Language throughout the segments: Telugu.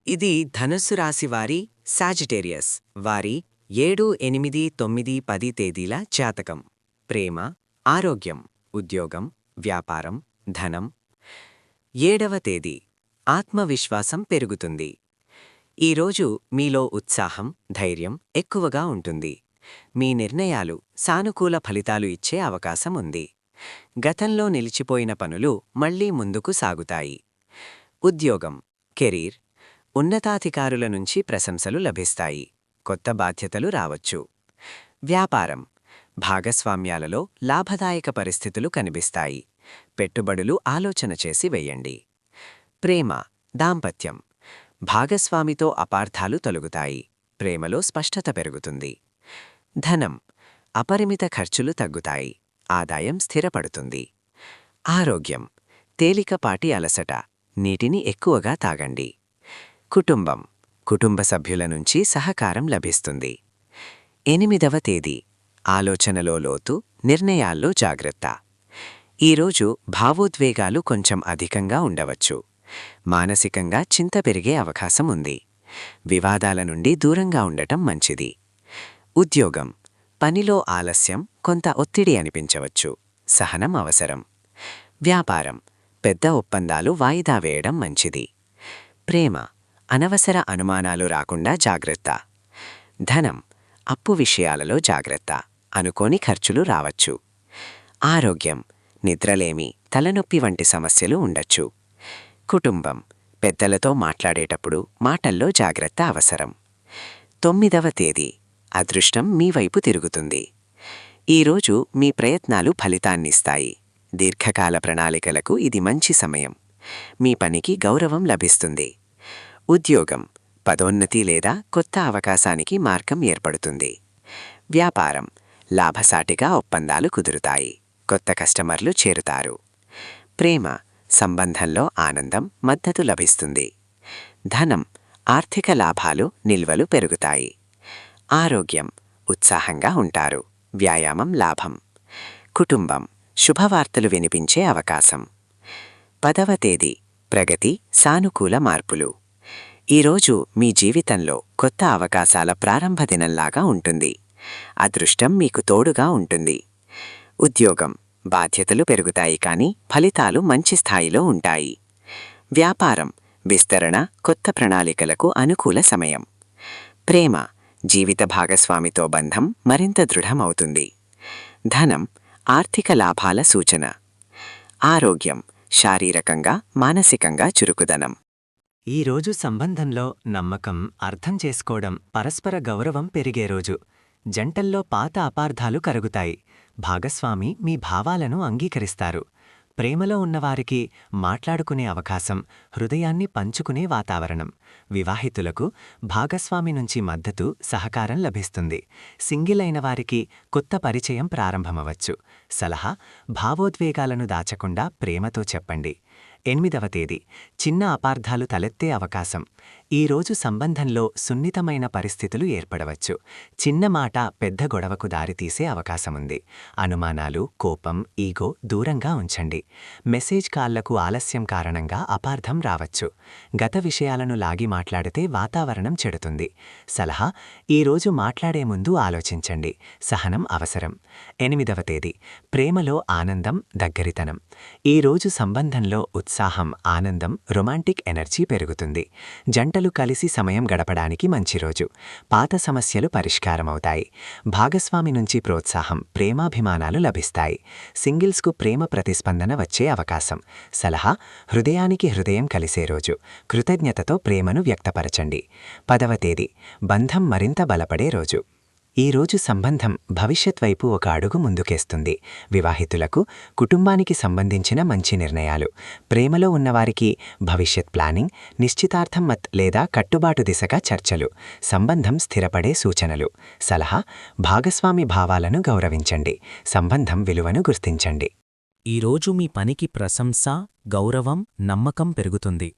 ఇది ధనుస్సు రాశివారి సాజిటేరియస్ వారి 7, 8, 9, 10 తేదీల జాతకం. ప్రేమ, ఆరోగ్యం, ఉద్యోగం, వ్యాపారం, ధనం. 7వ తేదీ ఆత్మవిశ్వాసం పెరుగుతుంది. ఈరోజు మీలో ఉత్సాహం, ధైర్యం ఎక్కువగా ఉంటుంది. మీ నిర్ణయాలు సానుకూల ఫలితాలు ఇచ్చే అవకాశం ఉంది. గతంలో నిలిచిపోయిన పనులు మళ్లీ ముందుకు సాగుతాయి. ఉద్యోగం, కెరీర్, ఉన్నతాధికారుల నుంచి ప్రశంసలు లభిస్తాయి. కొత్త బాధ్యతలు రావచ్చు. వ్యాపారం, భాగస్వామ్యాలలో లాభదాయక పరిస్థితులు కనిపిస్తాయి. పెట్టుబడులు ఆలోచన చేసి వెయ్యండి. ప్రేమ, దాంపత్యం, భాగస్వామితో అపార్థాలు తొలగుతాయి. ప్రేమలో స్పష్టత పెరుగుతుంది. ధనం, అపరిమిత ఖర్చులు తగ్గుతాయి. ఆదాయం స్థిరపడుతుంది. ఆరోగ్యం, తేలికపాటి అలసట, నీటిని ఎక్కువగా తాగండి. కుటుంబం, కుటుంబ సభ్యుల నుంచి సహకారం లభిస్తుంది. 8వ తేదీ ఆలోచనలో లోతు, నిర్ణయాల్లో జాగ్రత్త. ఈరోజు భావోద్వేగాలు కొంచెం అధికంగా ఉండవచ్చు. మానసికంగా చింత పెరిగే అవకాశం ఉంది. వివాదాల నుండి దూరంగా ఉండటం మంచిది. ఉద్యోగం, పనిలో ఆలస్యం, కొంత ఒత్తిడి అనిపించవచ్చు. సహనం అవసరం. వ్యాపారం, పెద్ద ఒప్పందాలు వాయిదా వేయడం మంచిది. ప్రేమ, అనవసర అనుమానాలు రాకుండా జాగ్రత్త. ధనం, అప్పు విషయాలలో జాగ్రత్త, అనుకోని ఖర్చులు రావచ్చు. ఆరోగ్యం, నిద్రలేమి, తలనొప్పి వంటి సమస్యలు ఉండొచ్చు. కుటుంబం, పెద్దలతో మాట్లాడేటప్పుడు మాటల్లో జాగ్రత్త అవసరం. 9వ తేదీ అదృష్టం మీ వైపు తిరుగుతుంది. ఈరోజు మీ ప్రయత్నాలు ఫలితాన్నిస్తాయి. దీర్ఘకాల ప్రణాళికలకు ఇది మంచి సమయం. మీ పనికి గౌరవం లభిస్తుంది. ఉద్యోగం, పదోన్నతి లేదా కొత్త అవకాశానికి మార్గం ఏర్పడుతుంది. వ్యాపారం, లాభసాటిగా ఒప్పందాలు కుదురుతాయి. కొత్త కస్టమర్లు చేరుతారు. ప్రేమ, సంబంధంలో ఆనందం, మద్దతు లభిస్తుంది. ధనం, ఆర్థిక లాభాలు, నిల్వలు పెరుగుతాయి. ఆరోగ్యం, ఉత్సాహంగా ఉంటారు. వ్యాయామం లాభం. కుటుంబం, శుభవార్తలు వినిపించే అవకాశం. 10వ తేదీ ప్రగతి, సానుకూల మార్పులు. ఈరోజు మీ జీవితంలో కొత్త అవకాశాల ప్రారంభ దినంలాగా ఉంటుంది. అదృష్టం మీకు తోడుగా ఉంటుంది. ఉద్యోగం, బాధ్యతలు పెరుగుతాయి కానీ ఫలితాలు మంచి స్థాయిలో ఉంటాయి. వ్యాపారం, విస్తరణ, కొత్త ప్రణాళికలకు అనుకూల సమయం. ప్రేమ, జీవిత భాగస్వామితో బంధం మరింత దృఢమవుతుంది. ధనం, ఆర్థిక లాభాల సూచన. ఆరోగ్యం, శారీరకంగా, మానసికంగా చురుకుదనం. ఈరోజు సంబంధంలో నమ్మకం, అర్థం చేసుకోవడం, పరస్పర గౌరవం పెరిగే రోజు. జంటల్లో పాత అపార్థాలు కరుగుతాయి. భాగస్వామి మీ భావాలను అంగీకరిస్తారు. ప్రేమలో ఉన్నవారికి మాట్లాడుకునే అవకాశం, హృదయాన్ని పంచుకునే వాతావరణం. వివాహితులకు భాగస్వామి నుంచి మద్దతు, సహకారం లభిస్తుంది. సింగిల్ అయిన వారికి కొత్త పరిచయం ప్రారంభమవచ్చు. సలహా, భావోద్వేగాలను దాచకుండా ప్రేమతో చెప్పండి. 8వ తేదీ చిన్న అపార్థాలు తలెత్తే అవకాశం. ఈరోజు సంబంధంలో సున్నితమైన పరిస్థితులు ఏర్పడవచ్చు. చిన్న మాట పెద్ద గొడవకు దారితీసే అవకాశముంది. అనుమానాలు, కోపం, ఈగో దూరంగా ఉంచండి. మెసేజ్ కాళ్లకు ఆలస్యం కారణంగా అపార్థం రావచ్చు. గత విషయాలను లాగి మాట్లాడితే వాతావరణం చెడుతుంది. సలహా, ఈరోజు మాట్లాడే ముందు ఆలోచించండి. సహనం అవసరం. 8వ తేదీ ప్రేమలో ఆనందం, దగ్గరితనం. ఈరోజు సంబంధంలో ఉత్సాహం, ఆనందం, రొమాంటిక్ ఎనర్జీ పెరుగుతుంది. జంటలు కలిసి సమయం గడపడానికి మంచి రోజు. పాత సమస్యలు పరిష్కారమవుతాయి. భాగస్వామి నుంచి ప్రోత్సాహం, ప్రేమాభిమానాలు లభిస్తాయి. సింగిల్స్కు ప్రేమ ప్రతిస్పందన వచ్చే అవకాశం. సలహా, హృదయానికి హృదయం కలిసే రోజు. కృతజ్ఞతతో ప్రేమను వ్యక్తపరచండి. 10వ తేదీ బంధం మరింత బలపడే రోజు. ఈరోజు సంబంధం భవిష్యత్ వైపు ఒక అడుగు ముందుకేస్తుంది. వివాహితులకు కుటుంబానికి సంబంధించిన మంచి నిర్ణయాలు. ప్రేమలో ఉన్నవారికి భవిష్యత్ ప్లానింగ్, నిశ్చితార్థం లేదా కట్టుబాటు దిశగా చర్చలు. సంబంధం స్థిరపడే సూచనలు. సలహా, భాగస్వామి భావాలను గౌరవించండి. సంబంధం విలువను గుర్తించండి. ఈరోజు మీ పనికి ప్రశంస, గౌరవం, నమ్మకం పెరుగుతుంది.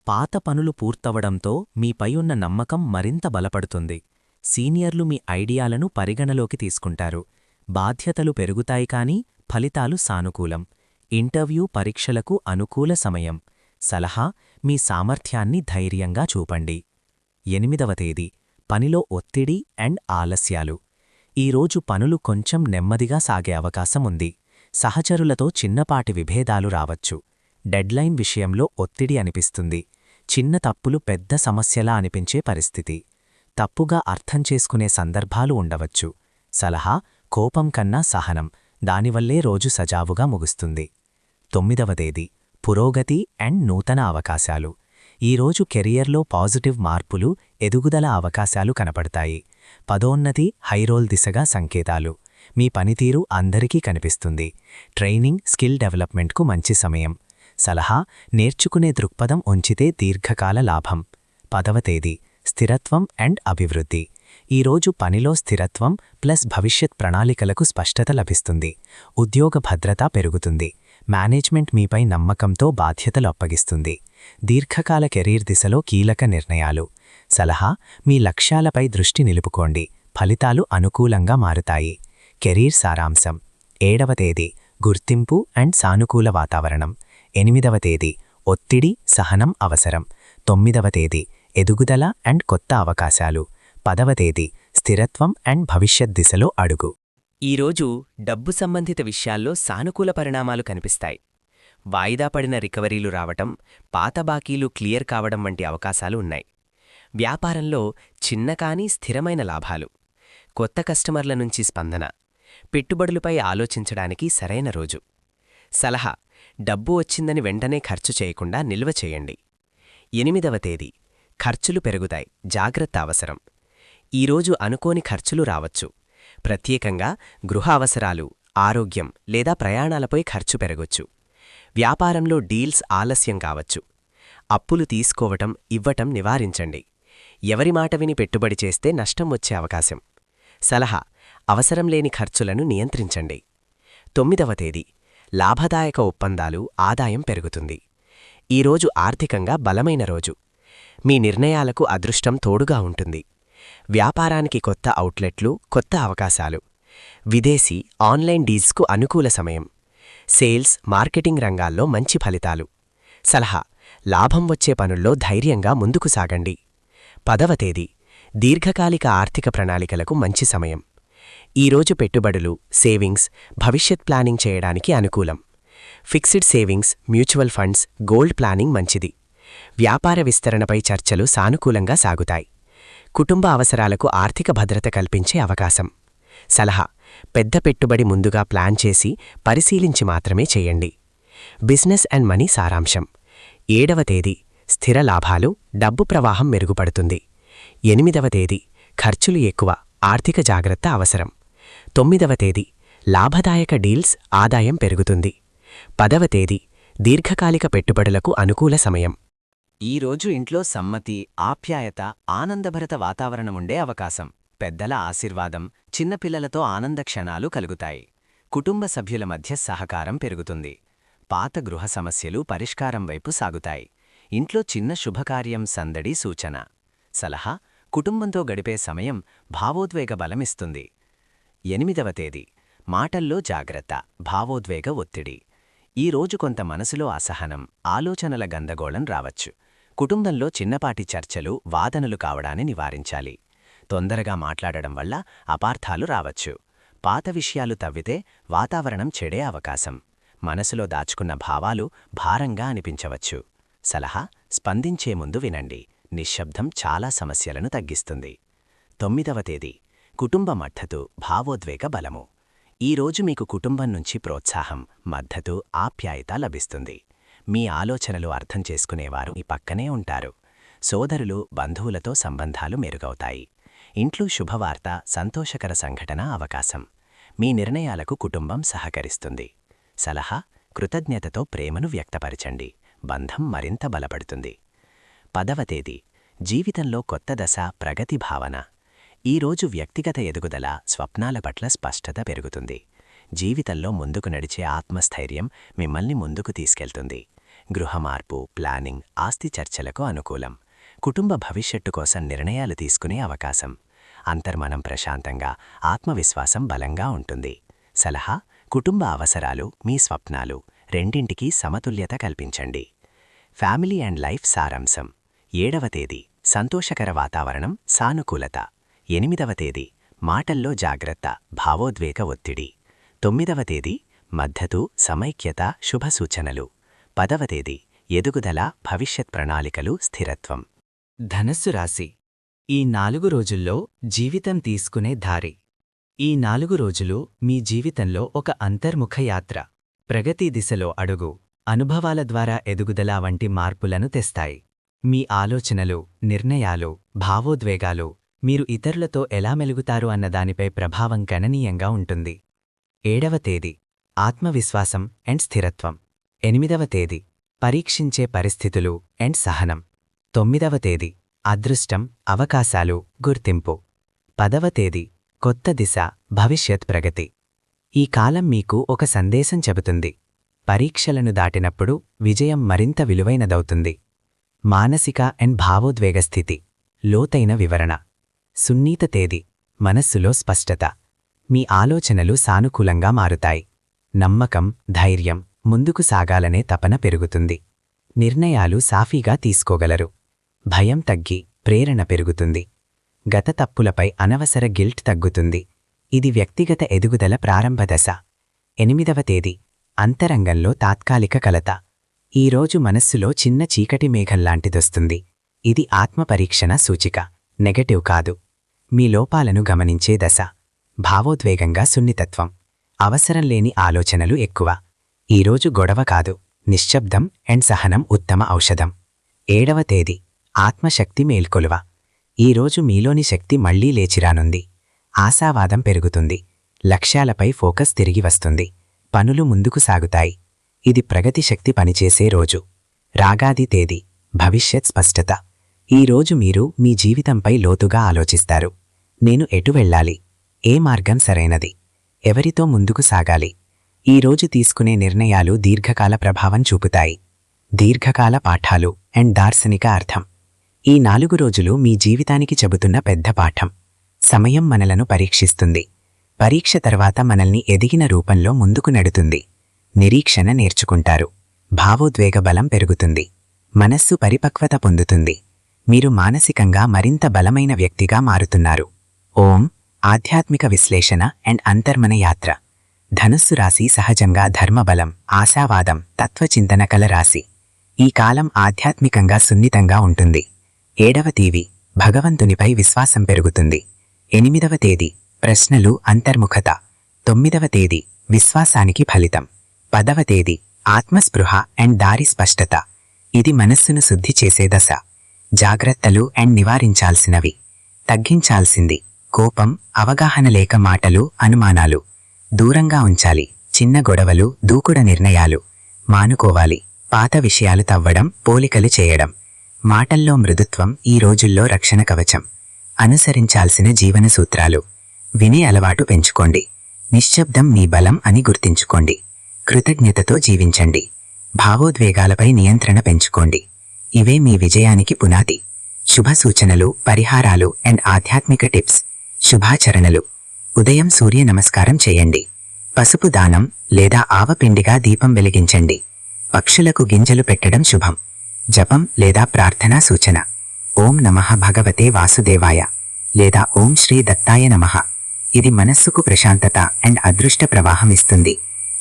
పాత పనులు పూర్తవడంతో మీపై ఉన్న నమ్మకం మరింత బలపడుతుంది. సీనియర్లు మీ ఐడియాలను పరిగణలోకి తీసుకుంటారు. బాధ్యతలు పెరుగుతాయి కానీ ఫలితాలు సానుకూలం. ఇంటర్వ్యూ, పరీక్షలకు అనుకూల సమయం. సలహా, మీ సామర్థ్యాన్ని ధైర్యంగా చూపండి. 8వ తేదీ పనిలో ఒత్తిడి అండ్ ఆలస్యాలు. ఈరోజు పనులు కొంచెం నెమ్మదిగా సాగే అవకాశం ఉంది. సహచరులతో చిన్నపాటి విభేదాలు రావచ్చు. డెడ్లైన్ విషయంలో ఒత్తిడి అనిపిస్తుంది. చిన్న తప్పులు పెద్ద సమస్యలా అనిపించే పరిస్థితి. తప్పుగా అర్థం చేసుకునే సందర్భాలు ఉండవచ్చు. సలహా: కోపం కన్నా సహనం, దానివల్లే రోజు సజావుగా ముగుస్తుంది. 9వ తేదీ పురోగతి అండ్ నూతన అవకాశాలు. ఈరోజు కెరియర్లో పాజిటివ్ మార్పులు, ఎదుగుదల అవకాశాలు కనపడతాయి. పదోన్నతి, హైరోల్ దిశగా సంకేతాలు. మీ పనితీరు అందరికీ కనిపిస్తుంది. ట్రైనింగ్, స్కిల్ డెవలప్మెంట్కు మంచి సమయం. సలహా: నేర్చుకునే దృక్పథం ఉంచితే దీర్ఘకాల లాభం. 10వ తేదీ స్థిరత్వం అండ్ అభివృద్ధి. ఈరోజు పనిలో స్థిరత్వం ప్లస్ భవిష్యత్ ప్రణాళికలకు స్పష్టత లభిస్తుంది. ఉద్యోగ భద్రత పెరుగుతుంది. మేనేజ్మెంట్ మీపై నమ్మకంతో బాధ్యతలు అప్పగిస్తుంది. దీర్ఘకాల కెరీర్ దిశలో కీలక నిర్ణయాలు. సలహా: మీ లక్ష్యాలపై దృష్టి నిలుపుకోండి, ఫలితాలు అనుకూలంగా మారుతాయి. కెరీర్ సారాంశం. 7వ తేదీ గుర్తింపు అండ్ సానుకూల వాతావరణం. 8వ తేదీ ఒత్తిడి, సహనం అవసరం. 9వ తేదీ ఎదుగుదల అండ్ కొత్త అవకాశాలు. 10వ తేదీ స్థిరత్వం అండ్ భవిష్యత్ దిశలో అడుగు. ఈరోజు డబ్బు సంబంధిత విషయాల్లో సానుకూల పరిణామాలు కనిపిస్తాయి. వాయిదా పడిన రికవరీలు రావటం, పాత బాకీలు క్లియర్ కావడం వంటి అవకాశాలు ఉన్నాయి. వ్యాపారంలో చిన్న కానీ స్థిరమైన లాభాలు. కొత్త కస్టమర్ల నుంచి స్పందన. పెట్టుబడులపై ఆలోచించడానికి సరైన రోజు. సలహా: డబ్బు వచ్చిందని వెంటనే ఖర్చు చేయకుండా నిల్వ చేయండి. 8వ తేదీ ఖర్చులు పెరుగుతాయి, జాగ్రత్త అవసరం. ఈరోజు అనుకోని ఖర్చులు రావచ్చు. ప్రత్యేకంగా గృహ అవసరాలు, ఆరోగ్యం లేదా ప్రయాణాలపై ఖర్చు పెరగొచ్చు. వ్యాపారంలో డీల్స్ ఆలస్యం కావచ్చు. అప్పులు తీసుకోవటం, ఇవ్వటం నివారించండి. ఎవరి మాట విని పెట్టుబడి చేస్తే నష్టం వచ్చే అవకాశం. సలహా: అవసరం లేని ఖర్చులను నియంత్రించండి. 9వ తేదీ లాభదాయక ఒప్పందాలు, ఆదాయం పెరుగుతుంది. ఈరోజు ఆర్థికంగా బలమైన రోజు. మీ నిర్ణయాలకు అదృష్టం తోడుగా ఉంటుంది. వ్యాపారానికి కొత్త అవుట్లెట్లు, కొత్త అవకాశాలు. విదేశీ, ఆన్లైన్ డీల్స్కు అనుకూల సమయం. సేల్స్, మార్కెటింగ్ రంగాల్లో మంచి ఫలితాలు. సలహా: లాభం వచ్చే పనుల్లో ధైర్యంగా ముందుకు సాగండి. 10వ తేదీ దీర్ఘకాలిక ఆర్థిక ప్రణాళికలకు మంచి సమయం. ఈరోజు పెట్టుబడులు, సేవింగ్స్, భవిష్యత్ ప్లానింగ్ చేయడానికి అనుకూలం. Fixed savings, mutual funds, gold planning మంచిది. వ్యాపార విస్తరణపై చర్చలు సానుకూలంగా సాగుతాయి. కుటుంబ అవసరాలకు ఆర్థిక భద్రత కల్పించే అవకాశం. సలహా: పెద్ద పెట్టుబడి ముందుగా ప్లాన్ చేసి, పరిశీలించి మాత్రమే చేయండి. బిజినెస్ అండ్ మనీ సారాంశం. 7వ తేదీ స్థిర లాభాలు, డబ్బు ప్రవాహం మెరుగుపడుతుంది. 8వ తేదీ ఖర్చులు ఎక్కువ, ఆర్థిక జాగ్రత్త అవసరం. 9వ తేదీ లాభదాయక డీల్స్, ఆదాయం పెరుగుతుంది. 10వ తేదీ దీర్ఘకాలిక పెట్టుబడులకు అనుకూల సమయం. ఈరోజు ఇంట్లో సమ్మతి, ఆప్యాయత, ఆనందభరిత వాతావరణముండే అవకాశం. పెద్దల ఆశీర్వాదం, చిన్నపిల్లలతో ఆనంద క్షణాలు కలుగుతాయి. కుటుంబ సభ్యుల మధ్య సహకారం పెరుగుతుంది. పాత గృహ సమస్యలు పరిష్కారం వైపు సాగుతాయి. ఇంట్లో చిన్న శుభకార్యం, సందడి సూచన. సలహా: కుటుంబంతో గడిపే సమయం భావోద్వేగ బలమిస్తుంది. 8వ తేదీ మాటల్లో జాగ్రత్త, భావోద్వేగ ఒత్తిడి. ఈరోజు కొంత మనసులో అసహనం, ఆలోచనల గందగోళం రావచ్చు. కుటుంబంలో చిన్నపాటి చర్చలు, వాదనలు కావడాన్ని నివారించాలి. తొందరగా మాట్లాడడం వల్ల అపార్థాలు రావచ్చు. పాత విషయాలు తవ్వితే వాతావరణం చెడే అవకాశం. మనసులో దాచుకున్న భావాలు భారంగా అనిపించవచ్చు. సలహా: స్పందించే ముందు వినండి. నిశ్శబ్దం చాలా సమస్యలను తగ్గిస్తుంది. 9వ తేదీ కుటుంబ మద్దతు, భావోద్వేగ బలము. ఈరోజు మీకు కుటుంబం నుంచి ప్రోత్సాహం, మద్దతు, ఆప్యాయత లభిస్తుంది. మీ ఆలోచనలు అర్థం చేసుకునేవారు మీ పక్కనే ఉంటారు. సోదరులు, బంధువులతో సంబంధాలు మెరుగవుతాయి. ఇంట్లో శుభవార్త, సంతోషకర సంఘటన అవకాశం. మీ నిర్ణయాలకు కుటుంబం సహకరిస్తుంది. సలహా: కృతజ్ఞతతో ప్రేమను వ్యక్తపరచండి. బంధం మరింత బలపడుతుంది. 10వ తేదీ జీవితంలో కొత్త దశ, ప్రగతి భావన. ఈరోజు వ్యక్తిగత ఎదుగుదల, స్వప్నాల పట్ల స్పష్టత పెరుగుతుంది. జీవితంలో ముందుకు నడిచే ఆత్మస్థైర్యం మిమ్మల్ని ముందుకు తీసుకెళ్తుంది. గృహ మార్పు, ప్లానింగ్, ఆస్తి చర్చలకు అనుకూలం. కుటుంబ భవిష్యత్తు కోసం నిర్ణయాలు తీసుకునే అవకాశం. అంతర్మనం ప్రశాంతంగా, ఆత్మవిశ్వాసం బలంగా ఉంటుంది. సలహా: కుటుంబ అవసరాలు, మీ స్వప్నాలు రెండింటికీ సమతుల్యత కల్పించండి. ఫ్యామిలీ అండ్ లైఫ్ సారాంశం. 7వ తేదీ సంతోషకర వాతావరణం, సానుకూలత. 8వ తేదీ మాటల్లో జాగ్రత్త, భావోద్వేగ ఒత్తిడి. 9వ తేదీ మద్దతు, సమైక్యత, శుభ సూచనలు. 10వ తేదీ ఎదుగుదల, భవిష్యత్ ప్రణాళికలు, స్థిరత్వం. ధనస్సు రాశి. ఈ 4 రోజుల్లో జీవితం తీసుకునే దారి. ఈ 4 రోజులు మీ జీవితంలో ఒక అంతర్ముఖ యాత్ర. ప్రగతి దిశలో అడుగు, అనుభవాల ద్వారా ఎదుగుదల వంటి మార్పులను తెస్తాయి. మీ ఆలోచనలు, నిర్ణయాలు, భావోద్వేగాలు మీరు ఇతరులతో ఎలా మెలుగుతారు అన్నదానిపై ప్రభావం గణనీయంగా ఉంటుంది. 7వ తేదీ ఆత్మవిశ్వాసం అండ్ స్థిరత్వం. 8వ తేదీ పరీక్షించే పరిస్థితులు అండ్ సహనం. 9వ తేదీ అదృష్టం, అవకాశాలు, గుర్తింపు. 10వ తేదీ కొత్త దిశ, భవిష్యత్ ప్రగతి. ఈ కాలం మీకు ఒక సందేశం చెబుతుంది. పరీక్షలను దాటినప్పుడు విజయం మరింత విలువైనదవుతుంది. మానసిక అండ్ భావోద్వేగ స్థితి, లోతైన వివరణ. సున్నిత తేదీ మనస్సులో స్పష్టత. మీ ఆలోచనలు సానుకూలంగా మారుతాయి. నమ్మకం, ధైర్యం, ముందుకు సాగాలనే తపన పెరుగుతుంది. నిర్ణయాలు సాఫీగా తీసుకోగలరు. భయం తగ్గి ప్రేరణ పెరుగుతుంది. గత తప్పులపై అనవసర గిల్ట్ తగ్గుతుంది. ఇది వ్యక్తిగత ఎదుగుదల ప్రారంభ దశ. 8వ తేదీ అంతరంగంలో తాత్కాలిక కలత. ఈరోజు మనస్సులో చిన్న చీకటి మేఘంలాంటిదొస్తుంది. ఇది ఆత్మపరీక్షణ సూచిక, నెగటివ్ కాదు. మీ లోపాలను గమనించే దశ. భావోద్వేగంగా సున్నితత్వం. అవసరం లేని ఆలోచనలు ఎక్కువ. ఈరోజు గొడవ కాదు, నిశ్శబ్దం అండ్ సహనం ఉత్తమ ఔషధం. 7వ తేదీ ఆత్మశక్తి మేల్కొలువ. ఈరోజు మీలోని శక్తి మళ్లీ లేచిరానుంది. ఆశావాదం పెరుగుతుంది. లక్ష్యాలపై ఫోకస్ తిరిగి వస్తుంది. పనులు ముందుకు సాగుతాయి. ఇది ప్రగతి శక్తి పనిచేసే రోజు. రాగాది తేదీ భవిష్యత్ స్పష్టత. ఈరోజు మీరు మీ జీవితంపై లోతుగా ఆలోచిస్తారు. నేను ఎటు వెళ్ళాలి? ఏ మార్గం సరైనది? ఎవరితో ముందుకు సాగాలి? ఈరోజు తీసుకునే నిర్ణయాలు దీర్ఘకాల ప్రభావం చూపుతాయి. దీర్ఘకాల పాఠాలు అండ్ దార్శనిక అర్థం. ఈ 4 రోజులు మీ జీవితానికి చెబుతున్న పెద్ద పాఠం. సమయం మనలను పరీక్షిస్తుంది. పరీక్ష తర్వాత మనల్ని ఎదిగిన రూపంలో ముందుకు నెడుతుంది. నిరీక్షణ నేర్చుకుంటారు. భావోద్వేగ బలం పెరుగుతుంది. మనస్సు పరిపక్వత పొందుతుంది. మీరు మానసికంగా మరింత బలమైన వ్యక్తిగా మారుతున్నారు. ఓం. ఆధ్యాత్మిక విశ్లేషణ అండ్ అంతర్మన యాత్ర. ధనుస్సు రాశి సహజంగా ధర్మబలం, ఆశావాదం, తత్వచింతన కల రాశి. ఈ కాలం ఆధ్యాత్మికంగా సున్నితంగా ఉంటుంది. 7వ తేదీ భగవంతునిపై విశ్వాసం పెరుగుతుంది. 8వ తేదీ ప్రశ్నలు, అంతర్ముఖత. 9వ తేదీ విశ్వాసానికి ఫలితం. 10వ తేదీ ఆత్మస్పృహ అండ్ దారి స్పష్టత. ఇది మనస్సును శుద్ధి చేసే దశ. జాగ్రత్తలు అండ్ నివారించాల్సినవి. తగ్గించాల్సింది కోపం, అవగాహన లేక మాటలు, అనుమానాలు. దూరంగా ఉంచాలి. చిన్న గొడవలు, దూకుడు నిర్ణయాలు. మానుకోవాలి. పాత విషయాలు తవ్వడం, పోలికలు చేయడం. మాటల్లో మృదుత్వం ఈ రోజుల్లో రక్షణ కవచం. అనుసరించాల్సిన జీవన సూత్రాలు. వినే అలవాటు పెంచుకోండి. నిశ్శబ్దం మీ బలం అని గుర్తించుకోండి. కృతజ్ఞతతో జీవించండి. భావోద్వేగాలపై నియంత్రణ పెంచుకోండి. ఇవే మీ విజయానికి పునాది. శుభ సూచనలు, పరిహారాలు అండ్ ఆధ్యాత్మిక టిప్స్. శుభాచరణలు. ఉదయం సూర్య నమస్కారం చేయండి. పసుపు దానం లేదా ఆవపిండిగా దీపం వెలిగించండి. పక్షులకు గింజలు పెట్టడం శుభం. జపం లేదా ప్రార్థనా సూచన. ఓం నమః భగవతే వాసుదేవాయ లేదా ఓం శ్రీ దత్తాయ నమః. ఇది మనస్సుకు ప్రశాంతత అండ్ అదృష్ట ప్రవాహం ఇస్తుంది.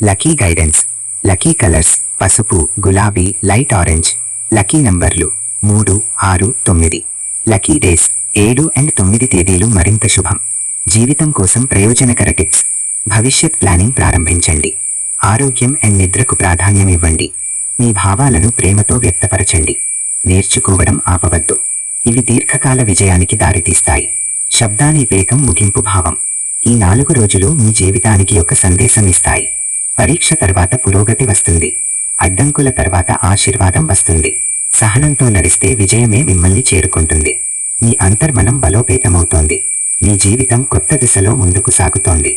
Lucky guidance. లకీ కలర్స్ పసుపు, గులాబీ, లైట్ ఆరెంజ్. లకీ నంబర్లు 3, 6, 9. లకీ డేస్ 7 అండ్ 9 తేదీలు మరింత శుభం. జీవితం కోసం ప్రయోజనకర టిప్స్. భవిష్యత్ ప్లానింగ్ ప్రారంభించండి. ఆరోగ్యం అండ్ నిద్రకు ప్రాధాన్యం ఇవ్వండి. మీ భావాలను ప్రేమతో వ్యక్తపరచండి. నేర్చుకోవడం ఆపవద్దు. ఇవి దీర్ఘకాల విజయానికి దారితీస్తాయి. శబ్దాని వేగం ముగింపు భావం. ఈ 4 రోజులు మీ జీవితానికి ఒక సందేశం ఇస్తాయి. పరీక్ష తర్వాత పురోగతి వస్తుంది. అడ్డంకుల తర్వాత ఆశీర్వాదం వస్తుంది. సహనంతో నడిస్తే విజయమే మిమ్మల్ని చేరుకుంటుంది. మీ అంతర్మనం బలోపేతమవుతోంది. మీ జీవితం కొత్త దిశలో ముందుకు సాగుతోంది.